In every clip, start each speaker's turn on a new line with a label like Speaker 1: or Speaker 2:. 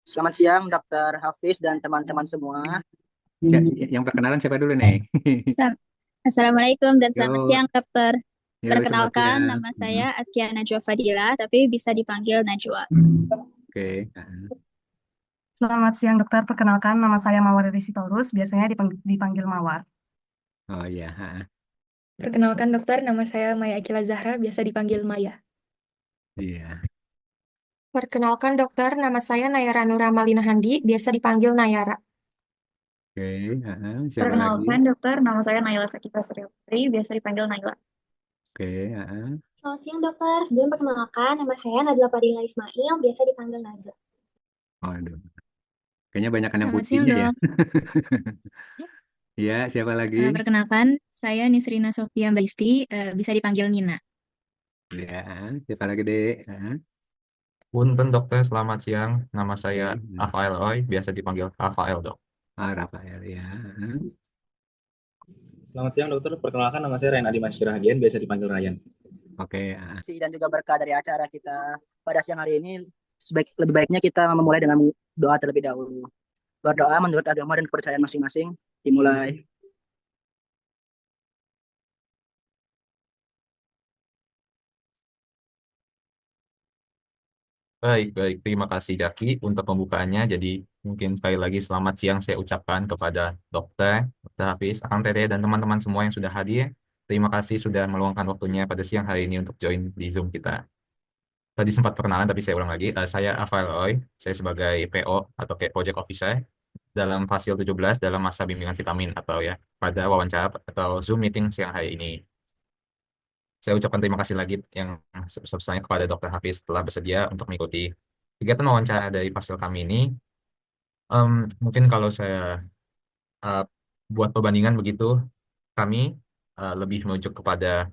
Speaker 1: Selamat siang, Dokter Hafiz dan teman-teman semua.
Speaker 2: Yang perkenalan siapa dulu nih?
Speaker 3: Sa- Assalamualaikum dan selamat
Speaker 2: Yuk,
Speaker 3: siang, Dokter.
Speaker 2: yuk selamat
Speaker 3: Perkenalkan,
Speaker 2: siang.
Speaker 3: nama saya Atkia Najwa Fadila, tapi bisa dipanggil Najwa.
Speaker 2: Oke.
Speaker 4: Selamat siang dokter, perkenalkan nama saya Mawar Risitorus, biasanya dipanggil Mawar.
Speaker 2: Oh iya.
Speaker 5: Perkenalkan dokter, nama saya Maya Akila Zahra, biasa dipanggil Maya.
Speaker 2: Iya.
Speaker 6: Perkenalkan dokter, nama saya Nayara Nura Malina Handi, biasa dipanggil Nayara.
Speaker 2: Oke. Siapa lagi?
Speaker 7: Perkenalkan dokter, nama saya Naila Sakita Surya Putri, biasa dipanggil Naila.
Speaker 2: Oke.
Speaker 8: Selamat siang dokter, sebelum perkenalkan, nama saya Najla Padilla Ismail, biasa dipanggil Najla.
Speaker 2: Aduh. Kayaknya banyak yang
Speaker 3: Selamat siang,
Speaker 2: putihnya ya.
Speaker 3: Dok.
Speaker 2: Iya, siapa lagi?
Speaker 3: Perkenalkan, saya Nisrina Sofia Balisti, bisa dipanggil Nina.
Speaker 2: Iya, siapa lagi, Dek?
Speaker 9: Punten dokter, selamat siang. Nama saya
Speaker 2: Oke.
Speaker 9: Rafael Roy, biasa dipanggil Rafael dok.
Speaker 2: Rafael ya.
Speaker 10: Selamat siang dokter, perkenalkan nama saya Ryan Adiman Syirahdian, biasa dipanggil Ryan.
Speaker 2: Oke.
Speaker 1: Dan juga berkah dari acara kita pada siang hari ini, lebih baiknya kita memulai dengan doa terlebih dahulu. Berdoa menurut agama dan kepercayaan masing-masing, dimulai.
Speaker 9: Baik, baik. Terima kasih Jaki untuk pembukaannya. Jadi mungkin sekali lagi selamat siang saya ucapkan kepada dokter Hafiz, Akang Tete, dan teman-teman semua yang sudah hadir. Terima kasih sudah meluangkan waktunya pada siang hari ini untuk join di Zoom kita. Tadi sempat perkenalan, tapi saya ulang lagi. Saya Rafael Roy, saya sebagai PO atau kayak Project Officer dalam Fasil 17 dalam masa bimbingan vitamin atau ya pada wawancara atau Zoom meeting siang hari ini. Saya ucapkan terima kasih lagi yang sebesar-besarnya kepada Dr. Hafiz telah bersedia untuk mengikuti kegiatan wawancara dari Fasil kami ini. Mungkin kalau saya uh, buat perbandingan begitu, kami lebih merujuk kepada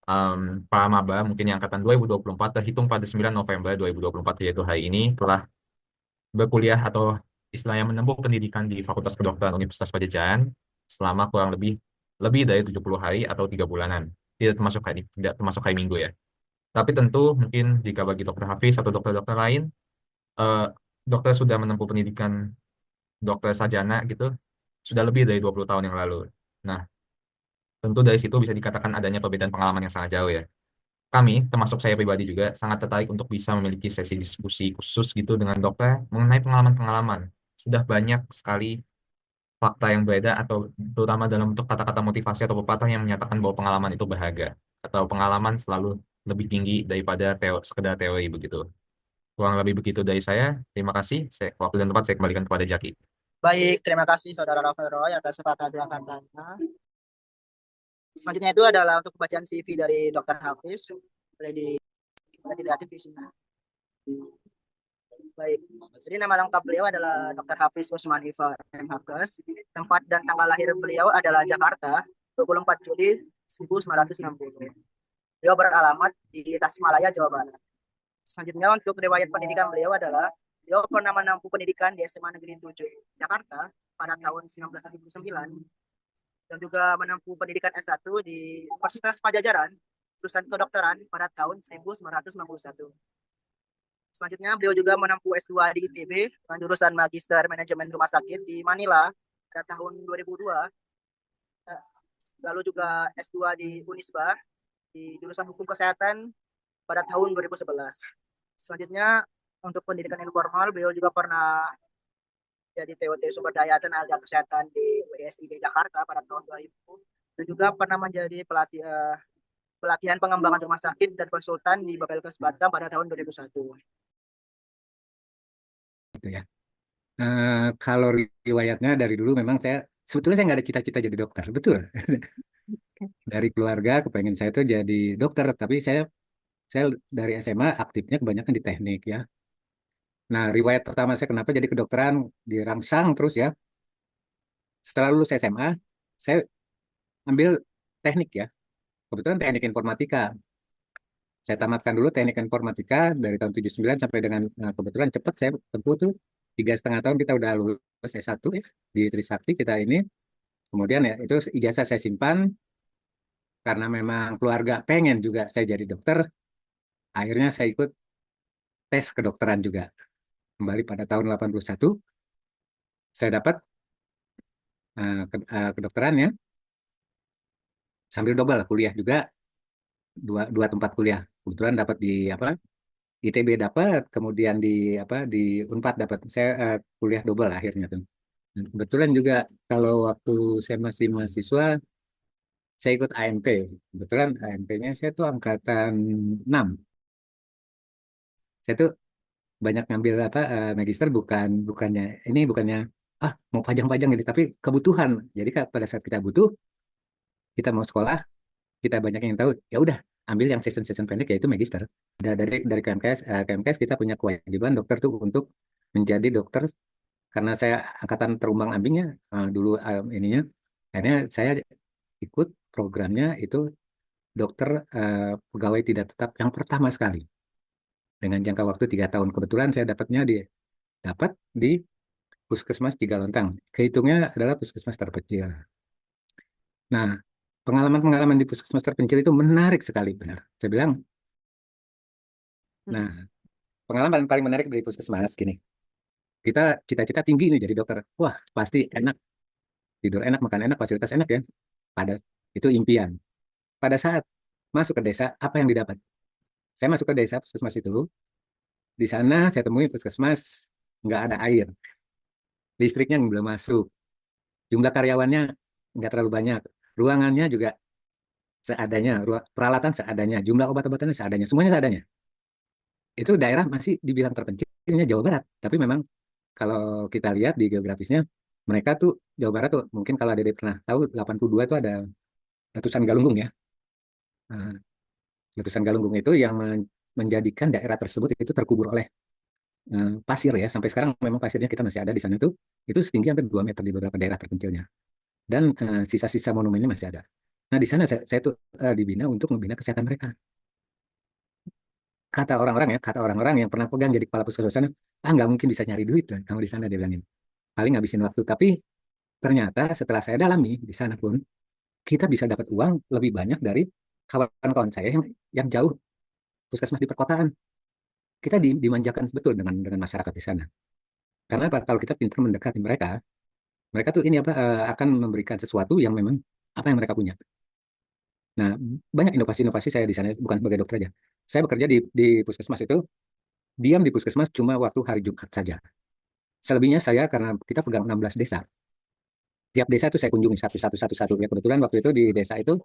Speaker 9: um, para maba mungkin yang angkatan 2024 terhitung pada 9 November 2024 yaitu hari ini telah berkuliah atau istilahnya menempuh pendidikan di Fakultas Kedokteran Universitas Padjadjaran selama kurang lebih dari 70 hari atau 3 bulanan. Tidak termasuk hari Minggu ya. Tapi tentu mungkin jika bagi dokter Hafiz atau dokter-dokter lain, eh, dokter sudah menempuh pendidikan dokter sarjana gitu, sudah lebih dari 20 tahun yang lalu. Nah, tentu dari situ bisa dikatakan adanya perbedaan pengalaman yang sangat jauh ya. Kami, termasuk saya pribadi juga, sangat tertarik untuk bisa memiliki sesi diskusi khusus gitu dengan dokter mengenai pengalaman-pengalaman. Sudah banyak sekali fakta yang beredar atau terutama dalam bentuk kata-kata motivasi atau pepatah yang menyatakan bahwa pengalaman itu berharga atau pengalaman selalu lebih tinggi daripada sekedar teori begitu. Kurang lebih begitu dari saya. Terima kasih. Waktu dan tempat saya kembalikan kepada Jaki.
Speaker 1: Baik, terima kasih Saudara Rafael Roy atas sepatah dua katanya. Selanjutnya itu adalah untuk pembacaan CV dari Dr. Hafiz. Boleh dilihat di sini. Baik, jadi nama lengkap beliau adalah Dr. Hafiz Usman Ifa MHKes. Tempat dan tanggal lahir beliau adalah Jakarta, 24 Juli 1960. Beliau beralamat di Tasikmalaya, Jawa Barat. Selanjutnya untuk riwayat pendidikan beliau adalah beliau pernah menempuh pendidikan di SMA Negeri 7 Jakarta pada tahun 1979 dan juga menempuh pendidikan S1 di Universitas Padjadjaran jurusan kedokteran pada tahun 1991. Selanjutnya beliau juga menempuh S2 di ITB dengan jurusan Magister Manajemen Rumah Sakit di Manila pada tahun 2002. Lalu juga S2 di Unisba di jurusan Hukum Kesehatan pada tahun 2011. Selanjutnya untuk pendidikan informal beliau juga pernah jadi TOT Sumber Daya Tenaga Kesehatan di WSID Jakarta pada tahun 2000 dan juga pernah menjadi pelatihan pengembangan rumah sakit dan konsultan di Bapelkes Batam pada tahun 2001.
Speaker 2: Gitu ya. Kalau riwayatnya dari dulu memang sebetulnya saya nggak ada cita-cita jadi dokter, betul. Dari keluarga kepengen saya tuh jadi dokter, tapi saya dari SMA aktifnya kebanyakan di teknik ya. Nah, riwayat pertama saya kenapa jadi kedokteran dirangsang terus ya. Setelah lulus SMA, saya ambil teknik ya. Kebetulan teknik informatika. Saya tamatkan dulu teknik informatika dari tahun 79 sampai dengan kebetulan cepat saya tempuh tuh 3,5 tahun kita udah lulus S1 ya di Trisakti kita ini. Kemudian ya itu ijazah saya simpan karena memang keluarga pengen juga saya jadi dokter. Akhirnya saya ikut tes kedokteran juga. kembali pada tahun 81, saya dapat kedokteran ya, sambil double kuliah juga, dua tempat kuliah. Kebetulan dapat di apa? ITB dapat, kemudian di apa di Unpad dapat. Saya kuliah double akhirnya tuh. Dan kebetulan juga kalau waktu saya masih mahasiswa, saya ikut AMP. Kebetulan AMP-nya saya tuh angkatan 6. Saya tuh banyak ngambil apa magister bukannya mau pajang-pajang gitu, tapi kebutuhan. Jadi pada saat kita butuh, kita mau sekolah, kita banyak yang tahu, ya udah ambil yang season pendek yaitu magister. Dari KMKS kita punya kewajiban dokter tuh untuk menjadi dokter, karena saya angkatan terumbang-ambingnya dulu ininya, akhirnya saya ikut programnya itu dokter pegawai tidak tetap yang pertama sekali dengan jangka waktu 3 tahun. Kebetulan saya dapat di Puskesmas Cigalontang. Kehitungnya adalah puskesmas terpencil. Nah, pengalaman-pengalaman di puskesmas terpencil itu menarik sekali, benar. Saya bilang, nah, pengalaman paling menarik dari puskesmas gini. Kita cita-cita tinggi nih jadi dokter. Wah, pasti enak, tidur enak, makan enak, fasilitas enak ya. Pada itu impian. Pada saat masuk ke desa, apa yang didapat? Saya masuk ke desa puskesmas itu. Di sana saya temui puskesmas nggak ada air, listriknya belum masuk, jumlah karyawannya nggak terlalu banyak, ruangannya juga seadanya, peralatan seadanya, jumlah obat-obatannya seadanya, semuanya seadanya. Itu daerah masih dibilang terpencilnya Jawa Barat, tapi memang kalau kita lihat di geografisnya, mereka tuh Jawa Barat tuh mungkin kalau ada pernah tahu 82 itu ada letusan Galunggung ya. Nah, letusan Galunggung itu yang menjadikan daerah tersebut itu terkubur oleh pasir ya. Sampai sekarang memang pasirnya kita masih ada di sana itu setinggi hampir 2 meter di beberapa daerah terpencilnya. Dan sisa-sisa monumennya masih ada. Nah, di sana saya tuh dibina untuk membina kesehatan mereka. Kata orang-orang yang pernah pegang jadi kepala puskesmas sana, nggak mungkin bisa nyari duit lah kamu di sana, dia bilangin. Paling ngabisin waktu. Tapi ternyata setelah saya dalami di sana pun, kita bisa dapat uang lebih banyak dari kawan-kawan saya yang jauh puskesmas di perkotaan. Kita dimanjakan betul dengan masyarakat di sana. Karena apa? Kalau kita pintar mendekati mereka, mereka tuh ini apa akan memberikan sesuatu yang memang apa yang mereka punya. Nah, banyak inovasi-inovasi saya di sana, bukan sebagai dokter aja. Saya bekerja di puskesmas itu, diam di puskesmas cuma waktu hari Jumat saja. Selebihnya saya, karena kita pegang 16 desa, tiap desa itu saya kunjungi satu-satu. Ya, kebetulan waktu itu di desa itu,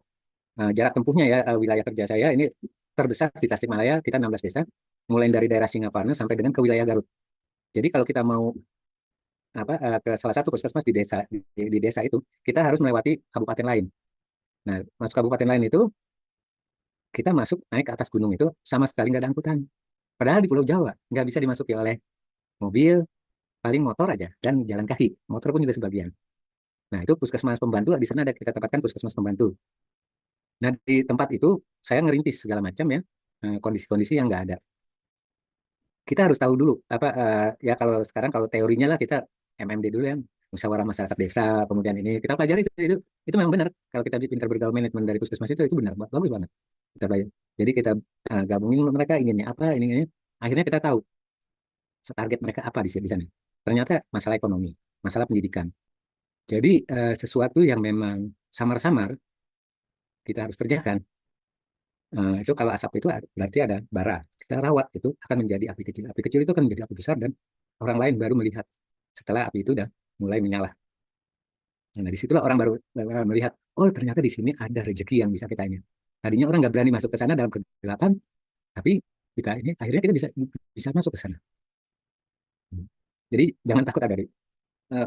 Speaker 2: jarak tempuhnya ya, wilayah kerja saya ini terbesar di Tasikmalaya, kita 16 desa, mulai dari daerah Singaparna sampai dengan ke wilayah Garut. Jadi kalau kita mau ke salah satu puskesmas di desa itu, kita harus melewati kabupaten lain. Nah, masuk kabupaten lain itu, kita masuk naik ke atas gunung itu sama sekali nggak ada angkutan. Padahal di Pulau Jawa nggak bisa dimasuki oleh mobil, paling motor aja dan jalan kaki. Motor pun juga sebagian. Nah, itu puskesmas pembantu, di sana ada kita tempatkan puskesmas pembantu. Nah, di tempat itu saya ngerintis segala macam ya, kondisi-kondisi yang nggak ada. Kita harus tahu dulu ya, kalau sekarang kalau teorinya lah kita MMD dulu ya, musyawarah masyarakat desa, kemudian ini kita pelajari itu memang benar. Kalau kita pintar bergaul manajemen dari puskesmas itu benar, bagus banget. Kita bayar. Jadi kita gabungin mereka inginnya apa, ini. Akhirnya kita tahu target mereka apa di sana. Ternyata masalah ekonomi, masalah pendidikan. Jadi sesuatu yang memang samar-samar kita harus kerjakan. Itu kalau asap itu berarti ada bara. Kita rawat itu akan menjadi api kecil. Api kecil itu akan menjadi api besar dan orang lain baru melihat setelah api itu udah mulai menyala. Nah, disitulah orang baru melihat, oh ternyata di sini ada rezeki yang bisa kita ini. Tadinya orang nggak berani masuk ke sana dalam kegelapan, tapi kita ini akhirnya kita bisa masuk ke sana. Jadi jangan takut ada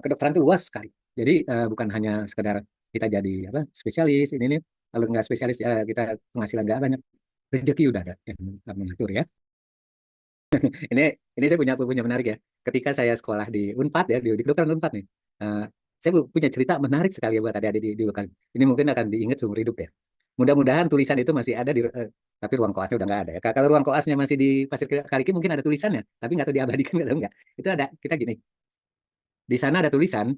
Speaker 2: kedokteran itu luas sekali. Jadi bukan hanya sekedar kita jadi apa spesialis ini nih. Kalau nggak spesialis kita penghasilan nggak banyak, rezeki udah ada yang mengatur ya. Ini ini saya punya menarik ya. Ketika saya sekolah di Unpad ya, di kedokteran Unpad nih, saya punya cerita menarik sekali ya buat adik-adik di lokal. Ini mungkin akan diingat seumur hidup ya. Mudah-mudahan tulisan itu masih ada tapi ruang koasnya udah nggak ada ya. Kalau ruang koasnya masih di Pasir Kaliki mungkin ada tulisannya, tapi nggak tahu diabadikan nggak tahu nggak. Itu ada kita gini. Di sana ada tulisan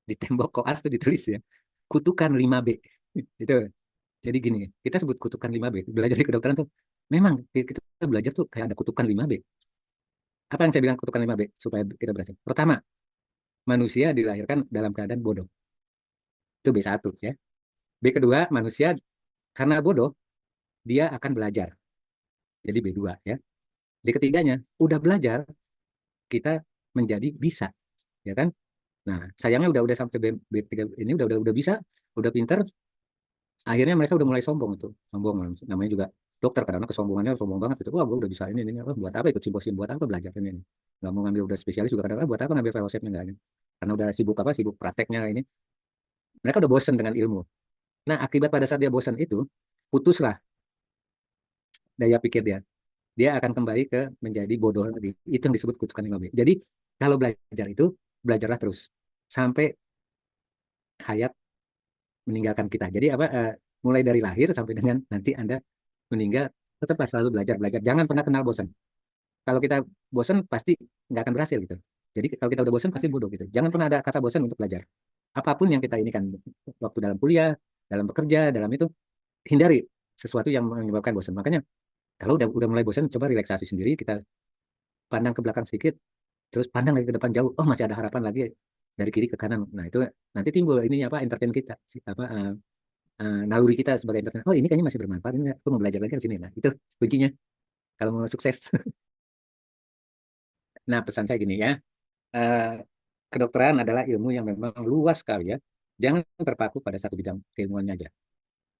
Speaker 2: di tembok koas itu ditulis ya, kutukan 5B. Itu. Jadi gini, kita sebut kutukan 5B. Belajar di kedokteran tuh memang kita belajar tuh kayak ada kutukan 5B. Apa yang saya bilang kutukan 5B supaya kita berhasil? Pertama, manusia dilahirkan dalam keadaan bodoh. Itu B1 ya. B kedua, manusia karena bodoh, dia akan belajar. Jadi B2 ya. B ketiganya, udah belajar, kita menjadi bisa. Ya kan? Nah, sayangnya udah sampai B3 ini udah bisa, udah pinter, akhirnya mereka udah mulai sombong itu. Sombong namanya juga dokter karena kesombongannya sombong banget itu. Wah, gue udah bisa ini apa buat apa ikut simposium, buat apa belajar ini. Nggak mau ngambil udah spesialis juga kadang buat apa ngambil fellowshipnya enggak ini. Karena udah sibuk prakteknya ini. Mereka udah bosen dengan ilmu. Nah, akibat pada saat dia bosan itu, putuslah daya pikir dia. Dia akan kembali ke menjadi bodoh lagi. Itu yang disebut kutukan 5B. Jadi, kalau belajar itu, belajarlah terus. Sampai hayat meninggalkan kita. Jadi, mulai dari lahir sampai dengan nanti Anda meninggal, tetaplah selalu belajar. Jangan pernah kenal bosan. Kalau kita bosan, pasti nggak akan berhasil gitu. Jadi, kalau kita udah bosan, pasti bodoh gitu. Jangan pernah ada kata bosan untuk belajar. Apapun yang kita ini kan, waktu dalam kuliah, dalam bekerja, dalam itu, hindari sesuatu yang menyebabkan bosan. Makanya kalau udah mulai bosan, coba relaksasi sendiri, kita pandang ke belakang sedikit, terus pandang lagi ke depan jauh. Oh, masih ada harapan lagi dari kiri ke kanan. Nah, itu nanti timbul ini apa entertain kita, naluri kita sebagai entertain. Oh, ini kayaknya masih bermanfaat. Ini aku mau belajar lagi di sini. Nah, itu kuncinya kalau mau sukses. Nah, pesan saya gini ya. eh, Kedokteran adalah ilmu yang memang luas sekali ya. Jangan terpaku pada satu bidang keilmuannya aja.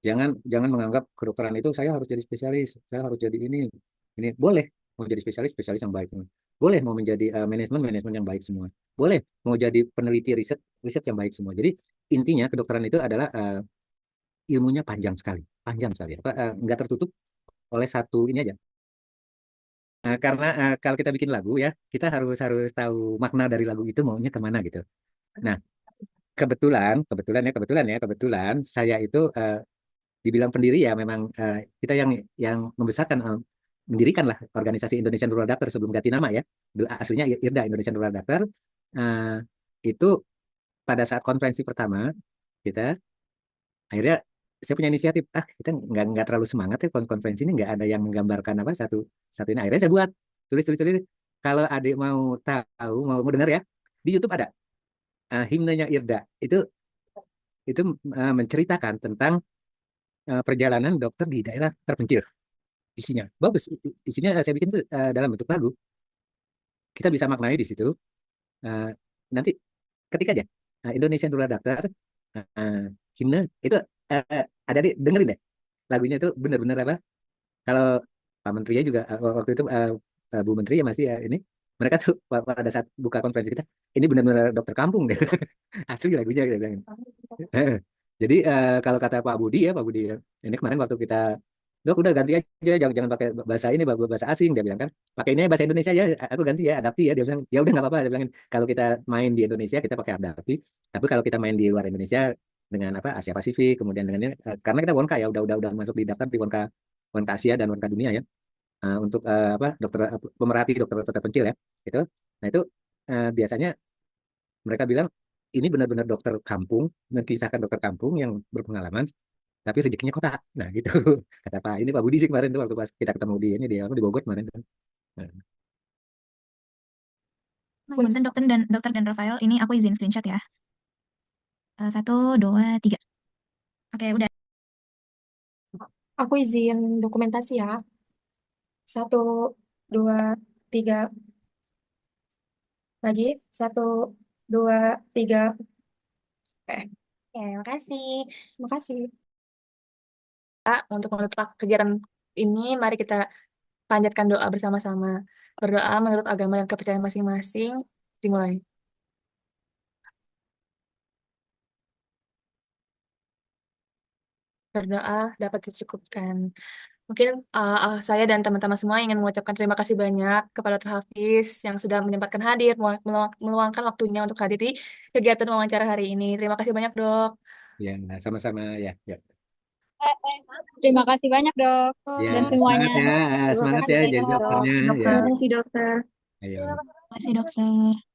Speaker 2: Jangan jangan menganggap kedokteran itu saya harus jadi spesialis, saya harus jadi ini. Ini boleh mau jadi spesialis yang baik. Boleh mau menjadi manajemen yang baik semua. Boleh mau jadi peneliti riset yang baik semua. Jadi intinya kedokteran itu adalah ilmunya panjang sekali. Nggak tertutup oleh satu ini aja. Karena kalau kita bikin lagu ya, kita harus tahu makna dari lagu itu maunya kemana gitu. Nah, kebetulan saya itu dibilang pendiri ya memang kita yang membesarkan mendirikan lah organisasi Indonesian Rural Doctor sebelum ganti nama ya. Dulu aslinya IRDA Indonesian Rural Doctor. Eh, itu pada saat konferensi pertama kita akhirnya saya punya inisiatif kita nggak terlalu semangat ya konferensi ini nggak ada yang menggambarkan apa satu satu ini akhirnya saya buat tulis kalau adik mau tahu mau dengar ya di YouTube ada himnenya IRDA itu menceritakan tentang perjalanan dokter di daerah terpencil. Isinya bagus, isinya saya bikin tuh dalam bentuk lagu. Kita bisa maknai di situ. Eh, Nanti ketik aja Indonesian Rural Doctor himne itu ada dengerin deh. Lagunya itu benar-benar apa? Kalau Pak Menterinya juga waktu itu Bu Menteri ya masih ya ini mereka tuh pada saat buka konferensi kita ini benar-benar dokter kampung deh. Asli lagunya kita bilang. Jadi kalau kata Pak Budi ya, ini kemarin waktu kita, dok udah ganti aja, jangan pakai bahasa ini, bahasa asing dia bilang kan, pakai ini bahasa Indonesia ya, aku ganti ya, adapti ya, dia bilang, ya udah nggak apa-apa, dia bilang, kalau kita main di Indonesia kita pakai adapti, tapi kalau kita main di luar Indonesia dengan apa Asia Pasifik, kemudian dengan ini, karena kita Wonka ya, udah masuk di daftar di Wonka Wonka Asia dan Wonka Dunia ya, untuk apa dokter pemerhati dokter terpencil ya, itu, nah itu biasanya mereka bilang ini benar-benar dokter kampung, mengisahkan dokter kampung yang berpengalaman, tapi rezekinya kota. Nah gitu kata Pak ini Pak Budi sih kemarin tuh waktu pas kita ketemu di ini di Bogor kemarin tuh. Nah,
Speaker 3: Punten dokter dan Rafael, ini aku izin screenshot ya. 1, 2, 3. Oke, udah.
Speaker 6: Aku izin dokumentasi ya. 1, 2, 3. Lagi. 1, 2, 3.
Speaker 8: Oke, makasih.
Speaker 6: Terima kasih.
Speaker 5: Untuk menutup kegiatan ini, mari kita panjatkan doa bersama-sama. Berdoa menurut agama dan kepercayaan masing-masing. Dimulai. Berdoa dapat dicukupkan. Mungkin saya dan teman-teman semua ingin mengucapkan terima kasih banyak kepada Dr. Hafiz yang sudah menyempatkan hadir, meluangkan waktunya untuk hadir di kegiatan wawancara hari ini. Terima kasih banyak, Dok.
Speaker 2: ya sama-sama ya, ya.
Speaker 11: Terima kasih banyak dok
Speaker 2: Ya,
Speaker 11: dan semuanya.
Speaker 2: semangat ya
Speaker 6: Terima
Speaker 2: jadi
Speaker 6: kasih,
Speaker 2: dokternya
Speaker 6: Dok.
Speaker 2: ya.
Speaker 5: Terima kasih, Dokter.
Speaker 2: Ayo.
Speaker 3: Terima kasih dokter.